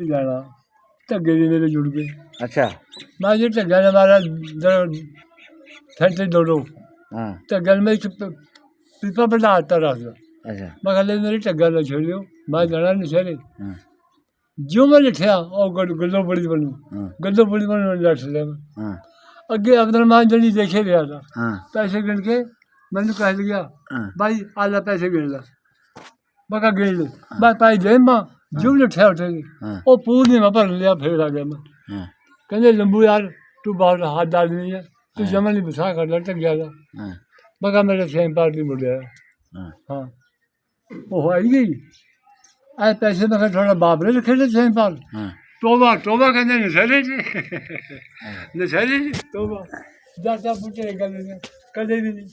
जाना ढगे भी मेरे जुड़ गए। अच्छा मैं ये ढगे ने मारा ठंडे दोनों हाँ ढगे में पीपा बना आता रहा। अच्छा मैं कहले मेरे ढगा न छोड़ियो मैं जाना नहीं छे हाँ जो मैं लिखिया और गल्लो बड़ी बनू हाँ गल्लो बड़ी बनू लट ले हाँ अगे अब्दुलरमान जनी देखे रहा था हाँ पैसे गिन के मैंने कह लिया हाँ भाई आला पैसे गिन ला मैं कहा गिन ले मैं पाई दे मां जो लिखिया उठे हाँ वो पूरी में भर लिया फिर आ गया मैं हाँ कहने लंबू यार तू बहुत हाथ डाल नहीं है तू हाँ। जमा नहीं बसा कर लटक गया था हाँ मैं कहा मेरे सेम पार्टी मुड़ गया हाँ हाँ वो आई गई आए पैसे मैं कहा थोड़ा बाप ने रखे थे सेम पाल हाँ तोबा तोबा कहते नशहरे जी नशहरे जी तोबा जाता पुटे गल ने कदे भी नहीं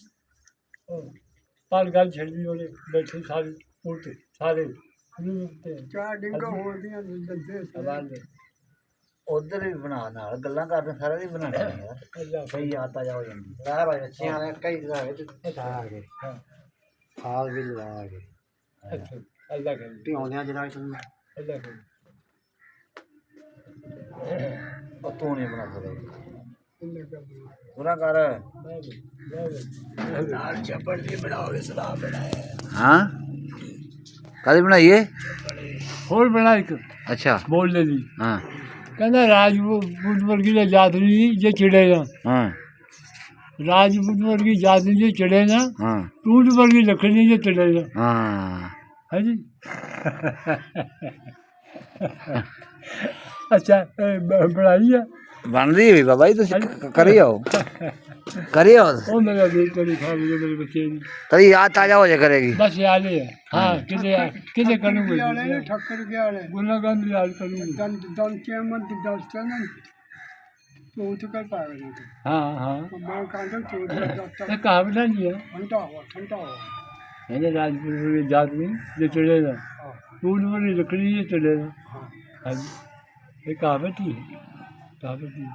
पाल गल छड़ दी ओने बैठे सारे पुट सारे चार डिंगा हो दियां दे उधर भी बना नाल गल्लां करदे सारा भी बनाने यार सही याद ताजा हो जांदी राह भाई अच्छे आने कई जगह है सारा के हां हाल भी लगा के अच्छा अल्लाह करे टियोंदे जरा तुम अल्लाह करे और तू नहीं बना सकदा अल्लाह करे पूरा कर लाल चपड़ दी बनाओगे सलाह बनाए हाँ कद बनाइए होर बनाई अच्छा बोल ले दी हाँ कहना राजपूत वर्गी ने जात नहीं जे चिड़े ना हाँ राजपूत वर्गी जात नहीं जे चिड़े ना हाँ टूट वर्गी लकड़ी जे चिड़े ना हाँ है जी अच्छा बनाई है बन रही है बाबा जी तुम करियो करियो ਉਹ ਮੇਰਾ ਦੇਖ ਕੇ ਖਾ ਲਿਆ ਮੇਰੇ ਬੱਚੇ ਨੇ तभी याद ताजा हो जाए करेगी ਬਸ ਯਾਦ ਹੈ ਹਾਂ ਕਿਤੇ ਕਰੂੰਗੇ ਠੱਕਰ ਗਿਆ ਨੇ ਗੁਨਾਹ ਗੰਦ ਯਾਦ ਕਰੂੰਗੇ ਦਨ ਚੇਮਨ ਦੀ ਦਸਤਾਂ ਤੂੰ ਤੇ ਕਰ ਪਾਵੇਗਾ ਹਾਂ ਹਾਂ ਮੈਂ ਕਹਿੰਦਾ ਤੂੰ ਦਸਤਾਂ ਇਹ ਕਹਾਵਤ ਨਹੀਂ ਹੈ ਠੰਡਾ ਹੋ ਇਹਨੇ ਰਾਜਪੁਰ ਦੇ ਜਾਤ ਨਹੀਂ ਜੇ ਚੜੇ ਨਾ ਟੂਟ ਵਾਲੀ ਲੱਕੜੀ ਜੇ ਚੜੇ ਨਾ ਹਾਂਜੀ ਇਹ ਕਹਾਵਤ ਹੀ ਹੈ ਕਹਾਵਤ ਹੀ